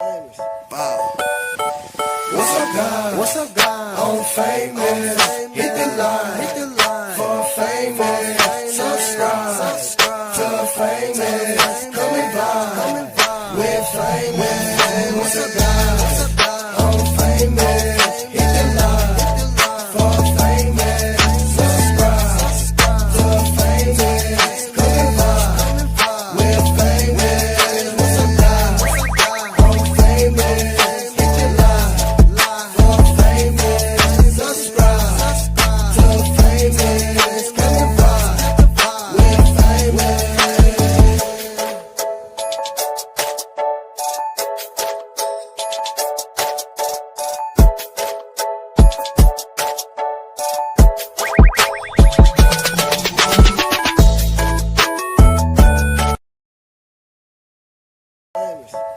Bow. What's up, guys? What's up, guys? I'm famous. Hit the line for famous. Subscribe to famous. Coming by with famous. What's up, guys? I'm famous. Hit the line for famous. Subscribe to famous. Coming by with famous. What's up, guys? I'm famous.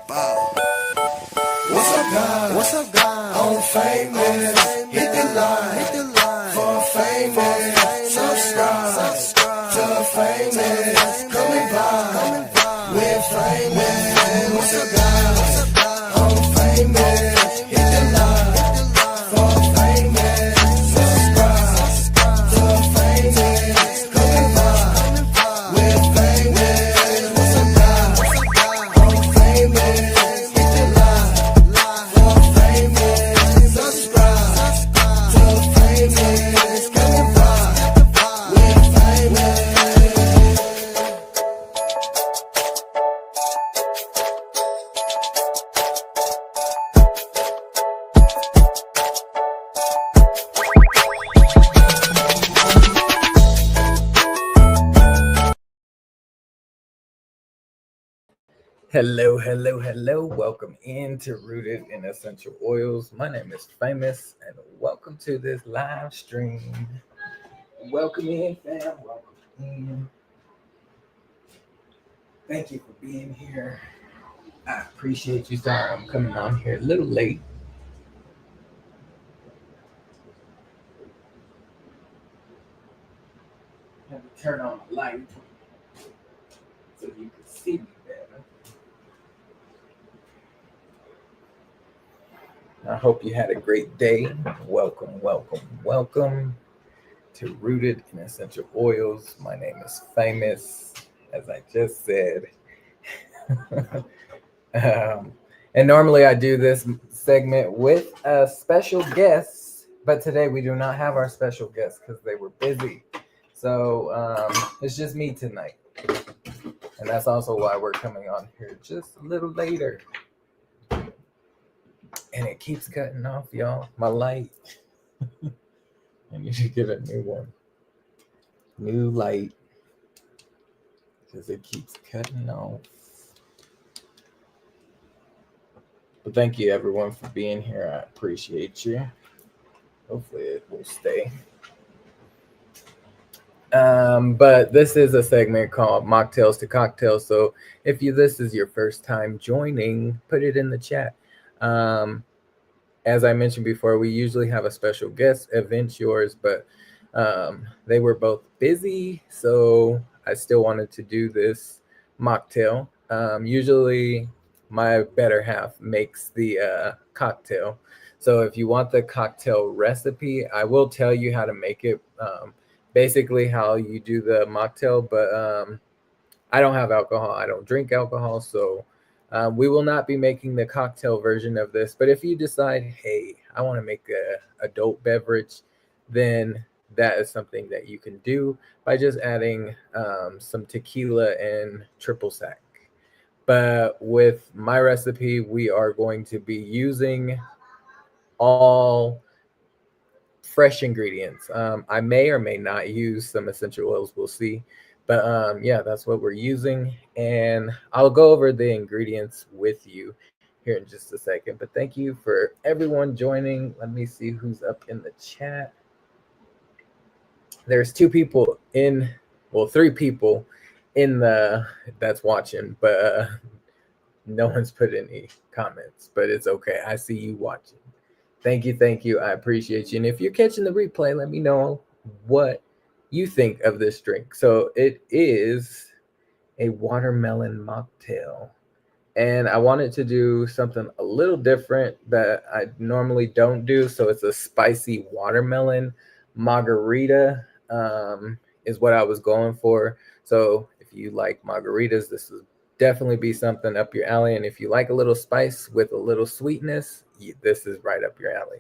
Bow. What's up, guys? What's up, guys? I'm famous. Hit the line for famous. Subscribe to famous. Coming by with famous. What's up, guys? I'm famous. Hit the line for famous. Subscribe to famous. Coming by with famous. What's up, guys? I'm famous. Hello. Welcome into Rooted in Essential Oils. My name is Famous, and welcome to this live stream. Welcome in, fam. Welcome in. Thank you for being here. I appreciate you. Sorry, I'm coming on here a little late. Have to turn on the light so you can see me better. I hope you had a great day. Welcome to Rooted in Essential Oils. My name is Famous, as I just said. And normally I do this segment with a special guest, but today we do not have our special guest because they were busy. So it's just me tonight. And that's also why we're coming on here just a little later. And it keeps cutting off, y'all. My light. I need to get a new one. New light. Because it keeps cutting off. But thank you, everyone, for being here. I appreciate you. Hopefully it will stay. But this is a segment called Mocktails to Cocktails. So if this is your first time joining, put it in the chat. As I mentioned before, we usually have a special guest, Event Yours, but they were both busy, so I still wanted to do this mocktail. Usually my better half makes the cocktail. So if you want the cocktail recipe, I will tell you how to make it, basically how you do the mocktail, but I don't have alcohol. I don't drink alcohol, so we will not be making the cocktail version of this. But if you decide, hey, I want to make a adult beverage, then that is something that you can do by just adding some tequila and triple sec. But with my recipe, we are going to be using all fresh ingredients. I may or may not use some essential oils. We'll see. But yeah, that's what we're using. And I'll go over the ingredients with you here in just a second. But thank you for everyone joining. Let me see who's up in the chat. There's 3 people in that's watching, but no one's put any comments, but it's okay. I see you watching. Thank you. I appreciate you. And if you're catching the replay, let me know what you think of this drink. So it is a watermelon mocktail. and I wanted to do something a little different that I normally don't do. So it's a spicy watermelon margarita, is what I was going for. So if you like margaritas, this would definitely be something up your alley. And if you like a little spice with a little sweetness, this is right up your alley.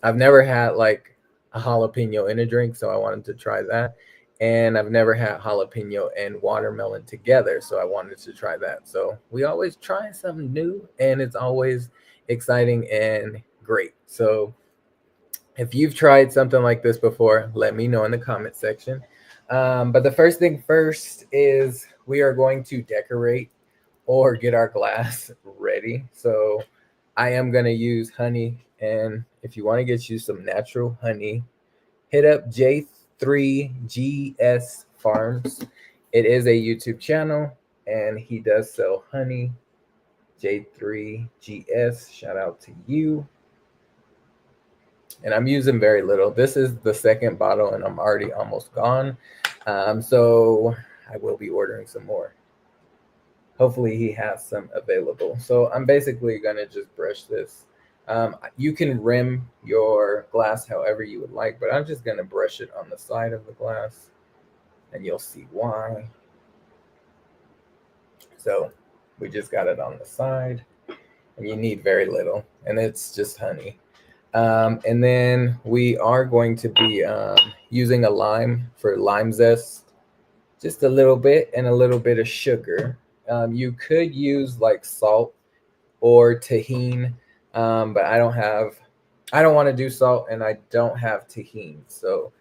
I've never had like a jalapeno in a drink, so I wanted to try that. And I've never had jalapeno and watermelon together, so I wanted to try that. So we always try something new, and it's always exciting and great. So if you've tried something like this before, let me know in the comment section. But the first thing first is we are going to decorate or get our glass ready. So I am going to use honey. And if you want to get you some natural honey, hit up J3GS Farms. It is a YouTube channel and he does sell honey. J3GS, shout out to you. And I'm using very little. This is the second bottle and I'm already almost gone. So I will be ordering some more. Hopefully he has some available. So I'm basically going to just brush this. You can rim your glass however you would like, but I'm just going to brush it on the side of the glass and you'll see why. So we just got it on the side and you need very little and it's just honey. And then we are going to be using a lime for lime zest, just a little bit and a little bit of sugar. You could use like salt or tahini, but I don't want to do salt and I don't have tahini. So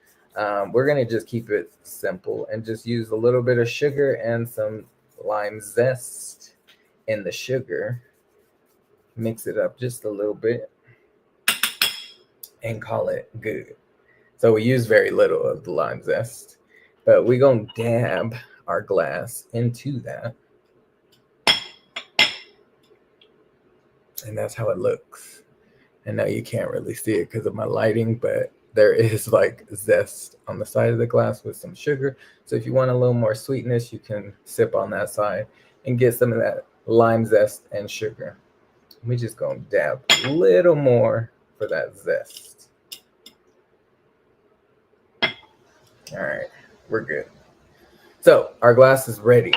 we're going to just keep it simple and just use a little bit of sugar and some lime zest in the sugar. Mix it up just a little bit and call it good. So we use very little of the lime zest, but we're going to dab our glass into that. And that's how it looks. I know you can't really see it because of my lighting, but there is like zest on the side of the glass with some sugar. So if you want a little more sweetness, you can sip on that side and get some of that lime zest and sugar. We just gonna dab a little more for that zest. All right, we're good. So our glass is ready.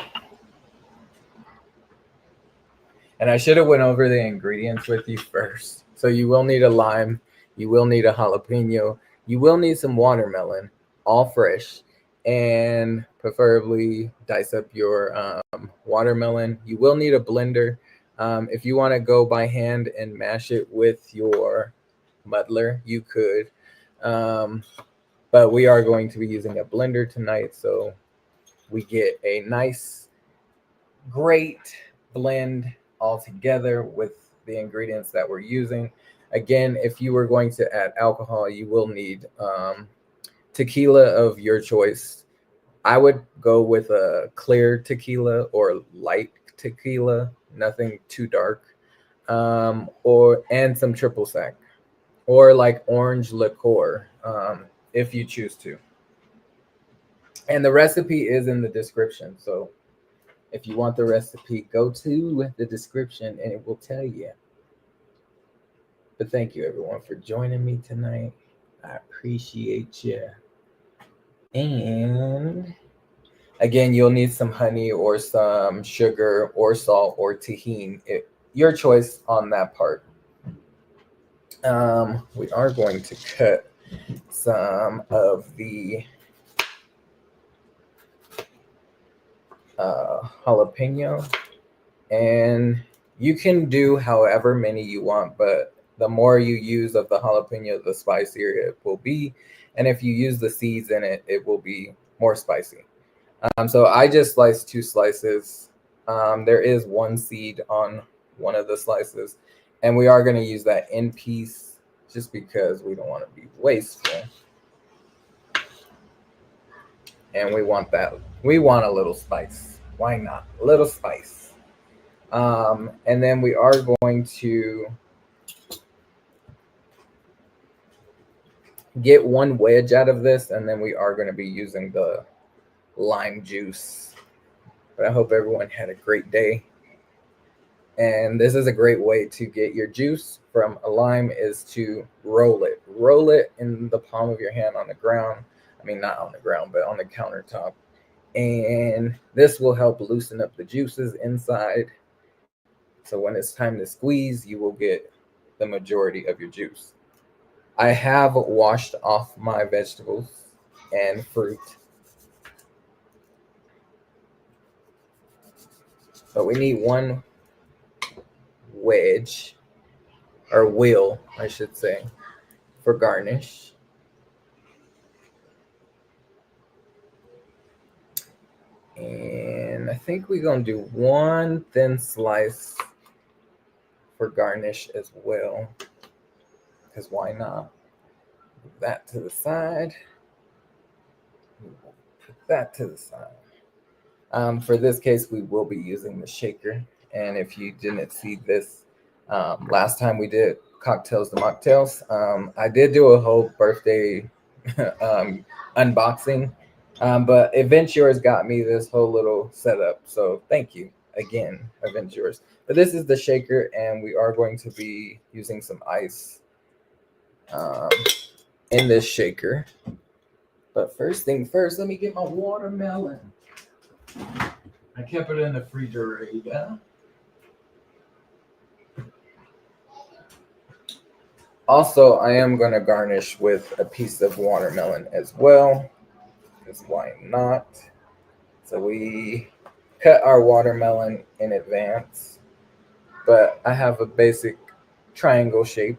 And I should have went over the ingredients with you first. So you will need a lime, you will need a jalapeno, you will need some watermelon, all fresh, and preferably dice up your watermelon. You will need a blender. If you want to go by hand and mash it with your muddler, you could. But we are going to be using a blender tonight, so we get a nice, great blend all together with the ingredients that we're using. Again, if you were going to add alcohol, you will need tequila of your choice. I would go with a clear tequila or light tequila, nothing too dark, and some triple sec, or like orange liqueur, if you choose to. And the recipe is in the description, so if you want the recipe, go to the description and it will tell you. But thank you, everyone, for joining me tonight. I appreciate you. And again, you'll need some honey or some sugar or salt or tahini. Your choice on that part. We are going to cut some of the jalapeno, and you can do however many you want, but the more you use of the jalapeno, the spicier it will be. And if you use the seeds in it, it will be more spicy. So I just sliced 2 slices. There is 1 seed on one of the slices, and we are going to use that in piece just because we don't want to be wasteful. And we want a little spice. Why not? A little spice. And then we are going to get 1 wedge out of this, and then we are going to be using the lime juice. But I hope everyone had a great day. And this is a great way to get your juice from a lime is to roll it. Roll it in the palm of your hand on the ground. I mean, not on the ground, but on the countertop. And this will help loosen up the juices inside. So when it's time to squeeze, you will get the majority of your juice. I have washed off my vegetables and fruit, but we need one wedge or wheel, I should say, for garnish. And I think we're going to do one thin slice for garnish as well. Because why not? Move that to the side. Put that to the side. For this case, we will be using the shaker. And if you didn't see this, last time we did cocktails to mocktails, I did do a whole birthday unboxing. But Adventures got me this whole little setup. So thank you again, Adventures. But this is the shaker, and we are going to be using some ice in this shaker. But first thing first, let me get my watermelon. I kept it in the refrigerator. Also, I am going to garnish with a piece of watermelon as well. Because why not? So we cut our watermelon in advance. But I have a basic triangle shape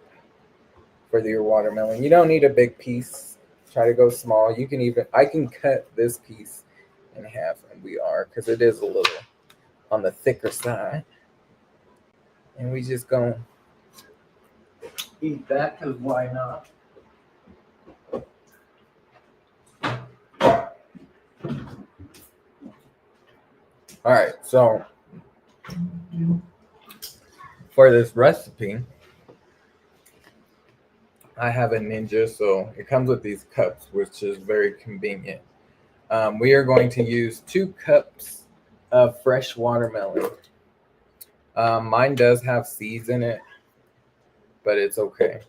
for your watermelon. You don't need a big piece. Try to go small. I can cut this piece in half, and we are, because it is a little on the thicker side. And we just gonna eat that, because why not? All right, so for this recipe, I have a Ninja, so it comes with these cups, which is very convenient. We are going to use 2 cups of fresh watermelon. Mine does have seeds in it, but it's okay.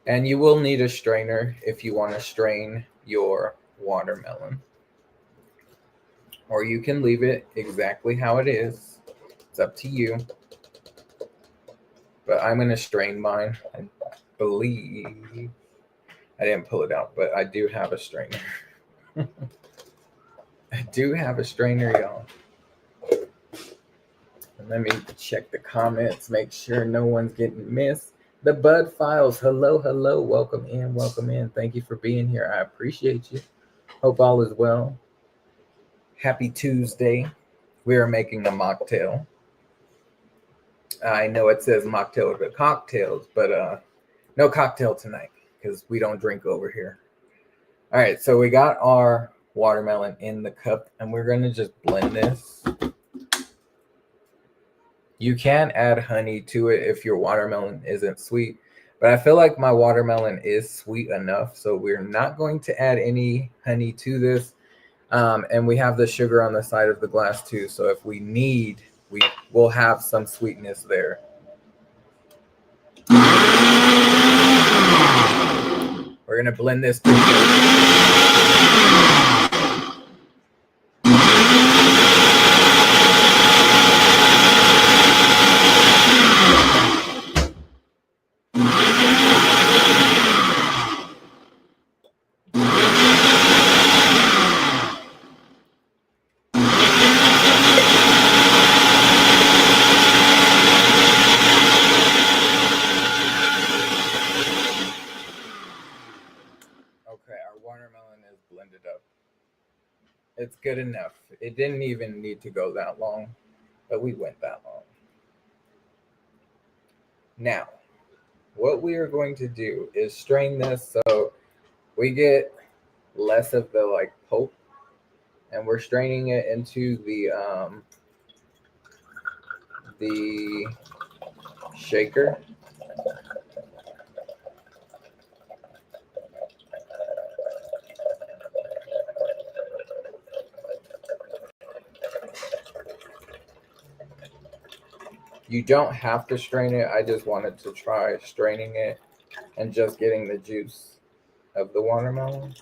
And you will need a strainer if you want to strain your watermelon. Or you can leave it exactly how it is. It's up to you. But I'm going to strain mine. I believe I didn't pull it out, but I do have a strainer. I do have a strainer, y'all. And let me check the comments, make sure no one's getting missed. The Bud Files, hello, hello, welcome in, welcome in. Thank you for being here. I appreciate you. Hope all is well. Happy Tuesday. We are making a mocktail. I know it says mocktail with cocktails, but no cocktail tonight because we don't drink over here. All right, so we got our watermelon in the cup, and we're going to just blend this. You can add honey to it if your watermelon isn't sweet, but I feel like my watermelon is sweet enough, so we're not going to add any honey to this. And we have the sugar on the side of the glass too, so if we need, we will have some sweetness there. We're going to blend this Okay, our watermelon is blended up. It's good enough. It didn't even need to go that long, but we went that long. Now, what we are going to do is strain this so we get less of the like pulp, and we're straining it into the shaker. You don't have to strain it. I just wanted to try straining it and just getting the juice of the watermelon.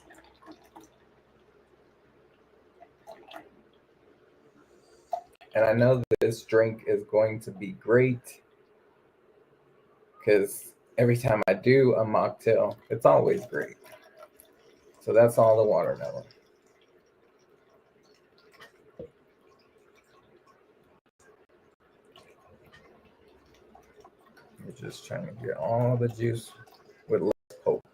And I know this drink is going to be great because every time I do a mocktail, it's always great. So that's all the watermelon. We're just trying to get all the juice with less pulp.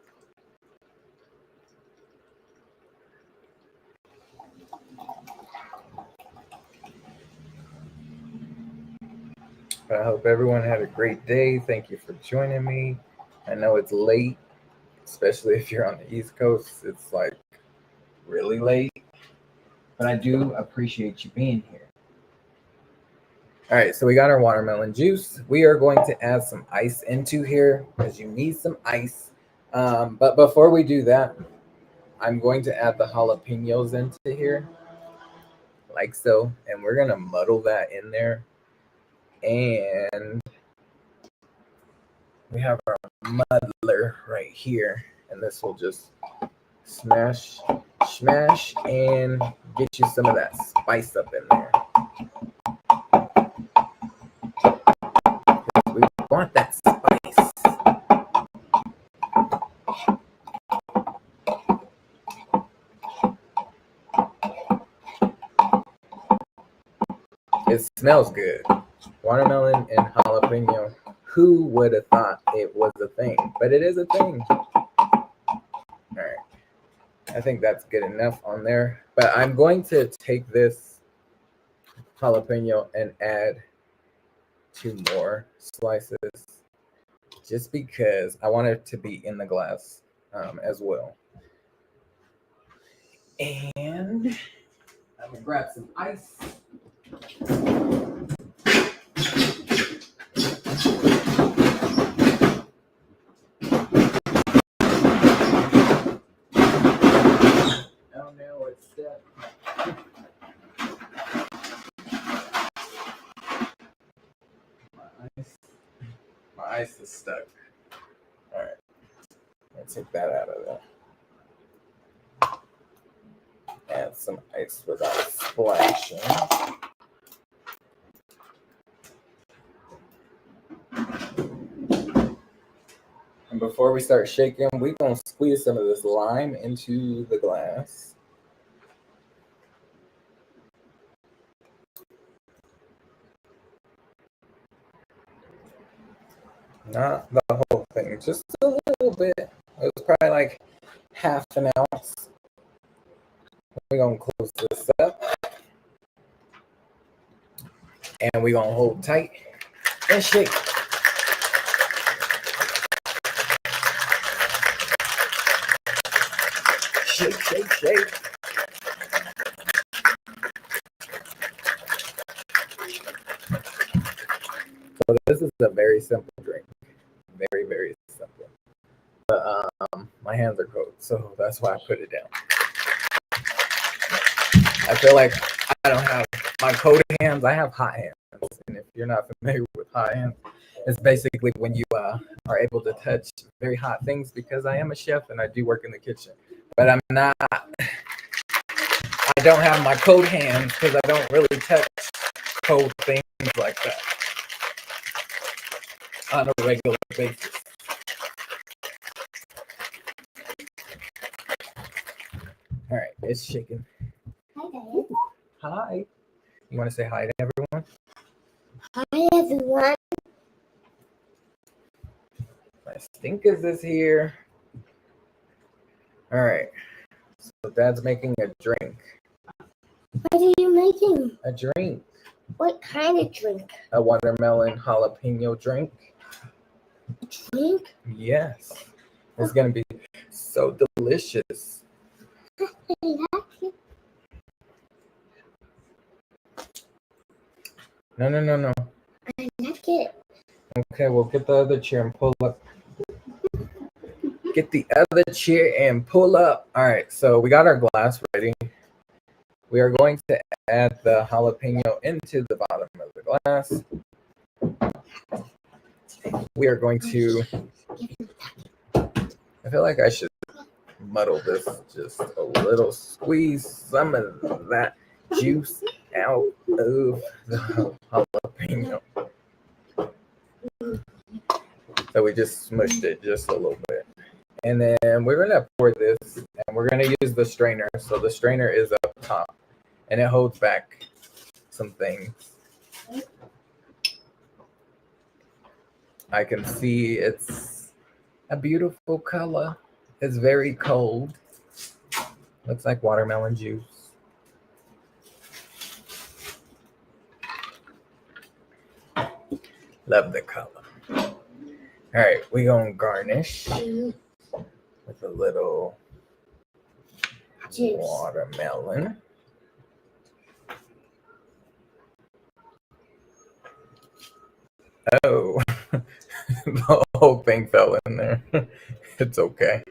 I hope everyone had a great day. Thank you for joining me. I know it's late, especially if you're on the East Coast. It's like really late, but I do appreciate you being here. All right, so we got our watermelon juice. We are going to add some ice into here because you need some ice. But before we do that, I'm going to add the jalapeños into here, like so, and we're gonna muddle that in there. And we have our muddler right here, and this will just smash, and get you some of that spice up in there. We want that spice. It smells good. Watermelon and jalapeno. Who would have thought it was a thing? But it is a thing. All right. I think that's good enough on there. But I'm going to take this jalapeno and add 2 more slices just because I want it to be in the glass as well. And I'm going to grab some ice. Oh no, it's stuck. My ice is stuck. All right, let's take that out of there. Add some ice without splashing. And before we start shaking, we're going to squeeze some of this lime into the glass. Not the whole thing, just a little bit. It was probably like half an ounce. We're going to close this up. And we're going to hold tight and shake. Shake, shake, shake. So this is a very simple drink. Very, very simple. But my hands are cold, so that's why I put it down. I feel like I don't have my cold hands. I have hot hands. And if you're not familiar with hot hands, it's basically when you are able to touch very hot things, because I am a chef and I do work in the kitchen. But I'm not, I don't have my cold hands because I don't really touch cold things like that on a regular basis. All right, it's shaking. Hi, Dad. Hi. You want to say hi to everyone? Hi, everyone. My stinkers is here. All right. So Dad's making a drink. What are you making? A drink. What kind of drink? A watermelon jalapeno drink. Drink? Yes. It's going to be so delicious. I like it. No. I like it. Okay, we'll get the other chair and pull up. Get the other chair and pull up. All right, so we got our glass ready. We are going to add the jalapeno into the bottom of the glass. we are going to, I feel like I should muddle this just a little, squeeze some of that juice out of the jalapeno. So we just smushed it just a little bit. And then we're going to pour this, and we're going to use the strainer. So the strainer is up top, and it holds back some things. I can see it's a beautiful color. It's very cold. Looks like watermelon juice. Love the color. All right, we're going to garnish with a little Juice. watermelon. Oh, the whole thing fell in there. It's okay.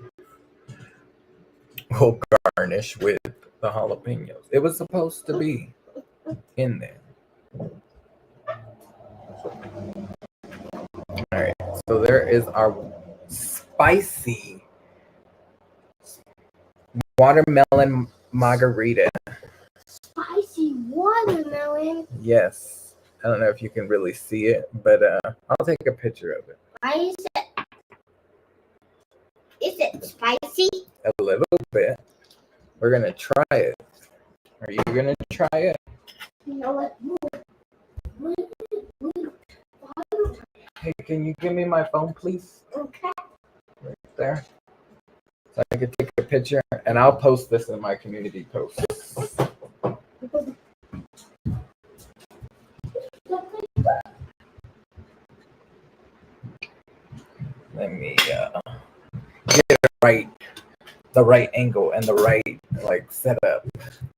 We'll garnish with the jalapenos. It was supposed to be in there. All right, so there is our spicy watermelon margarita. Spicy watermelon. Yes. I don't know if you can really see it, but I'll take a picture of it. Why is it spicy? A little bit. We're going to try it. Are you going to try it? You know what? Hey, can you give me my phone, please? Okay. Right there. So I can take a picture, and I'll post this in my community post. Let me get the right angle and the right setup.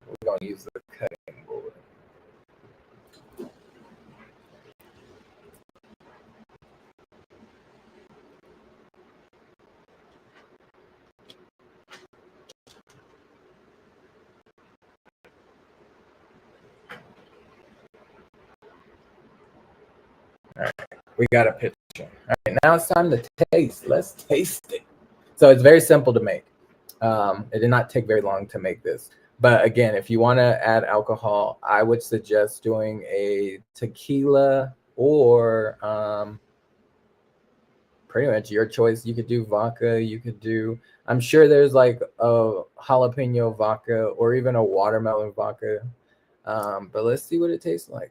We're gonna use the cutting board. All right, we got a picture. All right, now it's time to taste. Let's taste it. So it's very simple to make. It did not take very long to make this. But again, if you want to add alcohol, I would suggest doing a tequila or pretty much your choice. You could do vodka. You could do, I'm sure there's like a jalapeno vodka or even a watermelon vodka. But let's see what it tastes like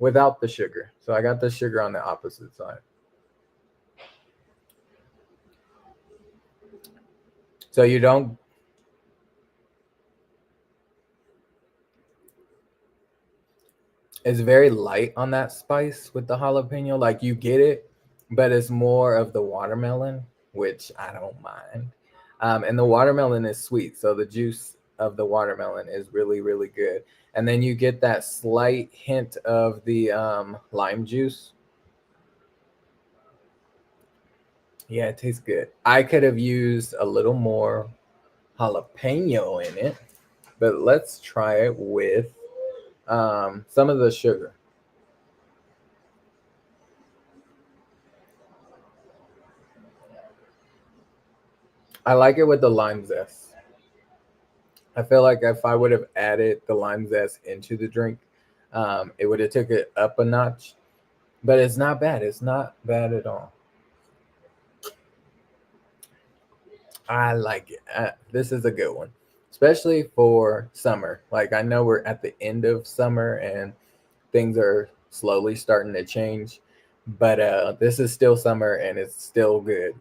without the sugar. So I got the sugar on the opposite side. So you don't, it's very light on that spice with the jalapeno. Like you get it, but it's more of the watermelon, which I don't mind. And the watermelon is sweet. So the juice of the watermelon is really, really good. And then you get that slight hint of the lime juice. Yeah, it tastes good. I could have used a little more jalapeno in it, but let's try it with some of the sugar. I like it with the lime zest. I feel like if I would have added the lime zest into the drink, it would have took it up a notch. But it's not bad. It's not bad at all. I like it. This is a good one, especially for summer. Like I know we're at the end of summer and things are slowly starting to change, but this is still summer and it's still good.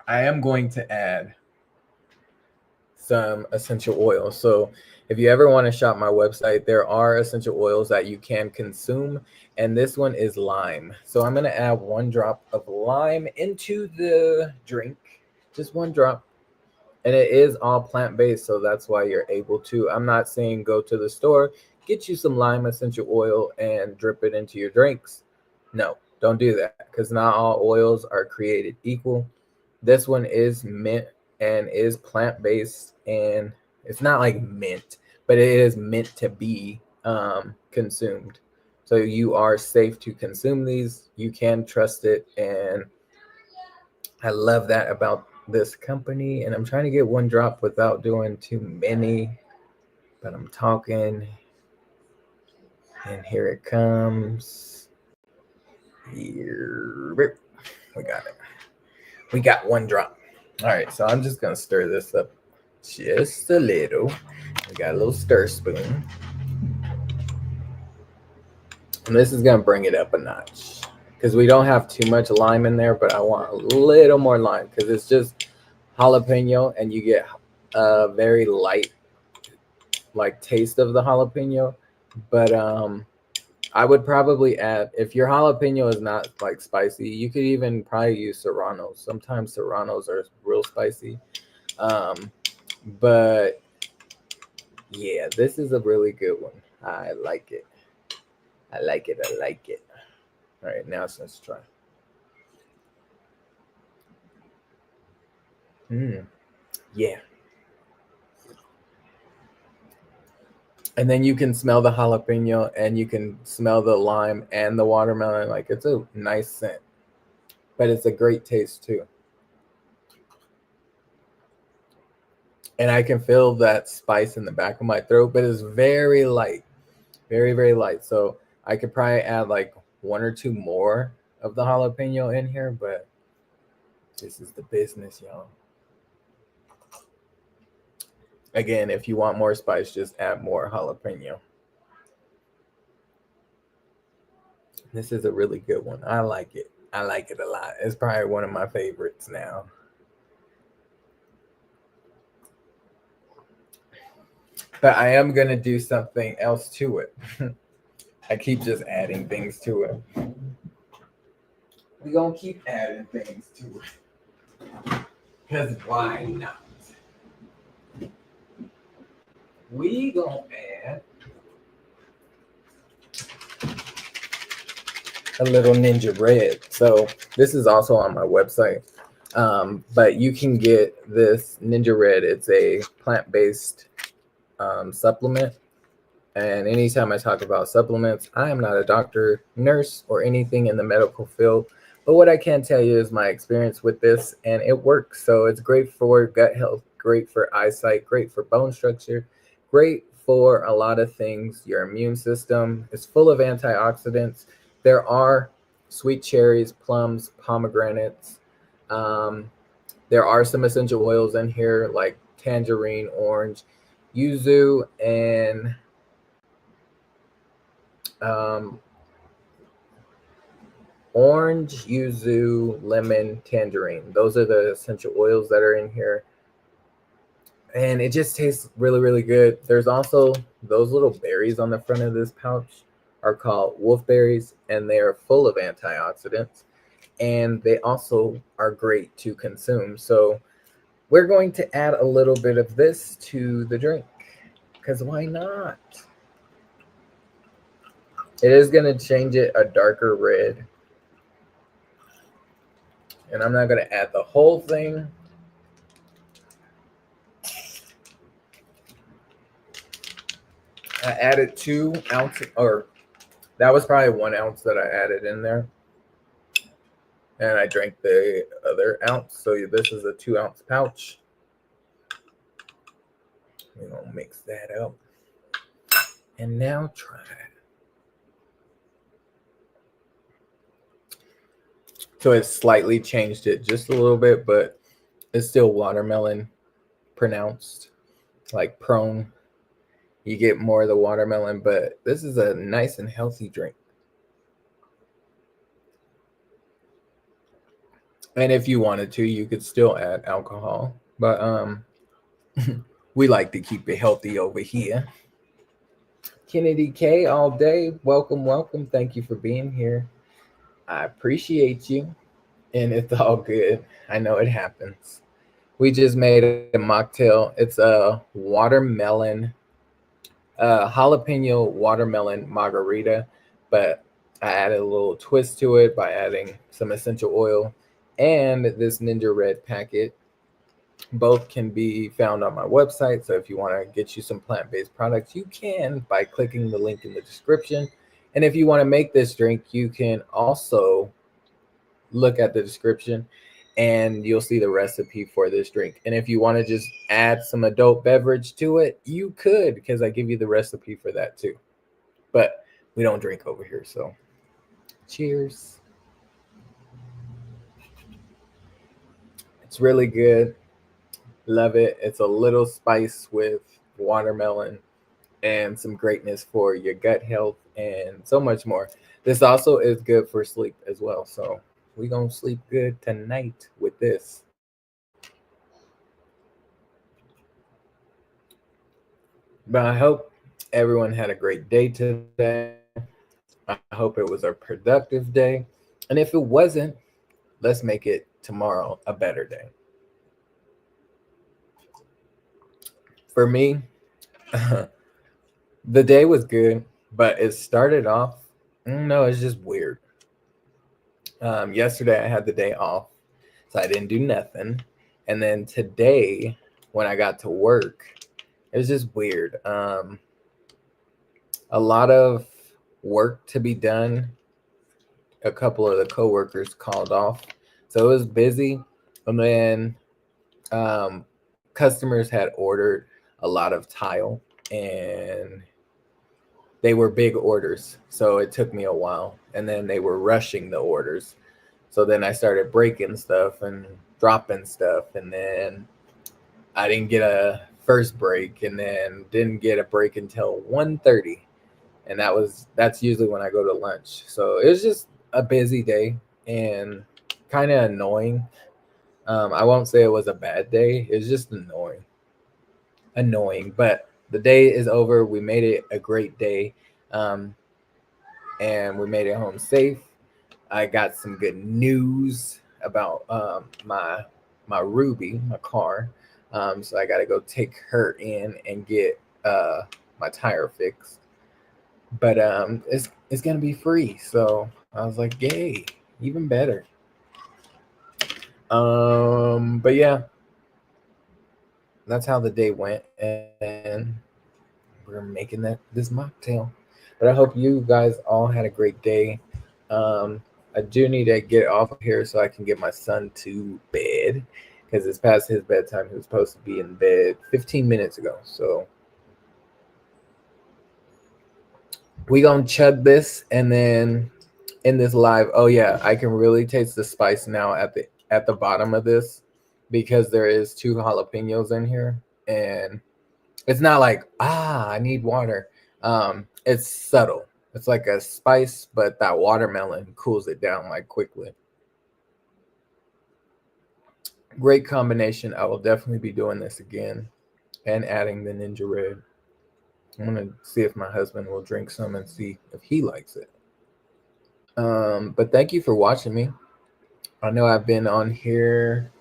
I am going to add some essential oils. So if you ever want to shop my website, there are essential oils that you can consume, and this one is lime. So I'm going to add 1 drop of lime into the drink, just 1 drop. And it is all plant-based, so that's why you're able to. I'm not saying go to the store, get you some lime essential oil and drip it into your drinks. No, don't do that, because not all oils are created equal. This one is mint and is plant-based, and it's not like mint, but it is meant to be consumed. So you are safe to consume these. You can trust it. And I love that about this company. And I'm trying to get one drop without doing too many. But I'm talking. And here it comes. Here. We got it. We got one drop. All right. So I'm just going to stir this up just a little. We got a little stir spoon. And this is going to bring it up a notch because we don't have too much lime in there, but I want a little more lime because it's just jalapeno and you get a very light like taste of the jalapeno. But I would probably add, if your jalapeno is not like spicy, you could even probably use serranos. Sometimes serranos are real spicy. But yeah, this is a really good one. I like it. I like it. I like it. All right, now let's try. Yeah. And then you can smell the jalapeno and you can smell the lime and the watermelon. Like it's a nice scent, but it's a great taste too. And I can feel that spice in the back of my throat, but it's very light, very, very light. So I could probably add like one or two more of the jalapeno in here, but this is the business, y'all. Again, if you want more spice, just add more jalapeno. This is a really good one. I like it. I like it a lot. It's probably one of my favorites now. But I am going to do something else to it. I keep just adding things to it. We're going to keep adding things to it. Because why not? We going to add a little Ninja Red. So this is also on my website. But you can get this Ninja Red. It's a plant-based supplement. And anytime I talk about supplements, I am not a doctor, nurse, or anything in the medical field. But what I can tell you is my experience with this, and it works. So it's great for gut health, great for eyesight, great for bone structure, great for a lot of things. Your immune system is full of antioxidants. There are sweet cherries, plums, pomegranates. There are some essential oils in here like tangerine, orange, yuzu, and orange, yuzu, lemon, tangerine. Those are the essential oils that are in here. And it just tastes really, really good. There's also those little berries on the front of this pouch are called wolfberries, and they are full of antioxidants. And they also are great to consume. So we're going to add a little bit of this to the drink because why not? It is going to change it a darker red. And I'm not going to add the whole thing. I added 2 ounces, or that was probably 1 ounce that I added in there. And I drank the other ounce. So this is a 2-ounce pouch. We're going to mix that up. And now try it. So it slightly changed it just a little bit, but it's still watermelon pronounced, like prone. You get more of the watermelon, but this is a nice and healthy drink. And if you wanted to, you could still add alcohol, but we like to keep it healthy over here. Kennedy K all day. Welcome, welcome. Thank you for being here. I appreciate you. And it's all good. I know it happens. We just made a mocktail. It's a watermelon, jalapeno watermelon margarita, but I added a little twist to it by adding some essential oil and this Ninja Red packet. Both can be found on my website. So if you want to get you some plant-based products, you can by clicking the link in the description. And if you want to make this drink, you can also look at the description and you'll see the recipe for this drink. And if you want to just add some adult beverage to it, you could, because I give you the recipe for that too. But we don't drink over here, so cheers. It's really good. Love it. It's a little spice with watermelon and some greatness for your gut health and so much more. This also is good for sleep as well. So we're going to sleep good tonight with this. But I hope everyone had a great day today. I hope it was a productive day. And if it wasn't, let's make it tomorrow a better day. For me, the day was good, but it started off, no, it's just weird. Yesterday I had the day off, so I didn't do nothing. And then today, when I got to work, it was just weird. A lot of work to be done. A couple of the coworkers called off, so it was busy. And then customers had ordered a lot of tile, and they were big orders, so it took me a while. And then they were rushing the orders, so then I started breaking stuff and dropping stuff, and then I didn't get a first break, and then didn't get a break until 1:30, and that's usually when I go to lunch. So it was just a busy day and kind of annoying. I won't say it was a bad day. It's just annoying. But the day is over. We made it a great day, and we made it home safe. I got some good news about my Ruby, my car. So I got to go take her in and get my tire fixed. But it's gonna be free. So I was like, yay, even better. But yeah, that's how the day went, and we're making this mocktail. But I hope you guys all had a great day. I do need to get off of here so I can get my son to bed, because it's past his bedtime. He was supposed to be in bed 15 minutes ago. So we gonna chug this, and then in this live, oh yeah, I can really taste the spice now at the bottom of this, because there is 2 jalapenos in here, and it's not like I need water. It's subtle. It's like a spice, but that watermelon cools it down like quickly. Great combination. I will definitely be doing this again and adding the Ninja Red. I'm gonna see if my husband will drink some and see if he likes it. But thank you for watching me. I know I've been on here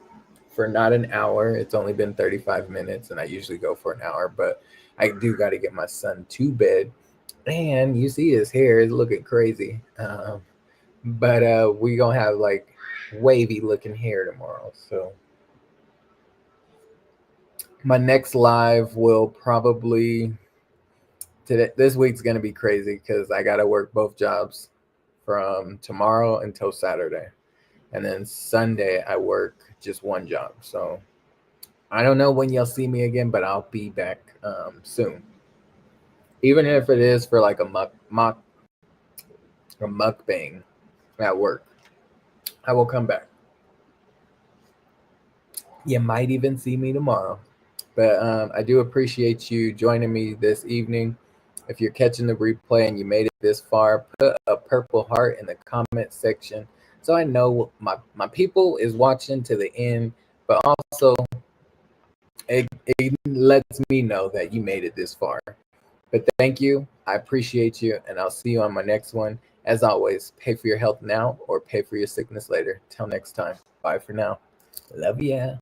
for not an hour. It's only been 35 minutes, and I usually go for an hour, but I do got to get my son to bed. And you see his hair is looking crazy. But we gonna have like wavy looking hair tomorrow. So my next live will probably this week's gonna be crazy because I gotta work both jobs from tomorrow until Saturday. And then Sunday I work just one job. So I don't know when you'll see me again, but I'll be back soon. Even if it is for like a mukbang at work, I will come back. You might even see me tomorrow. But I do appreciate you joining me this evening. If you're catching the replay and you made it this far, put a purple heart in the comment section so I know my people is watching to the end. But also, it lets me know that you made it this far. But thank you. I appreciate you, and I'll see you on my next one. As always, pay for your health now or pay for your sickness later. Till next time. Bye for now. Love ya.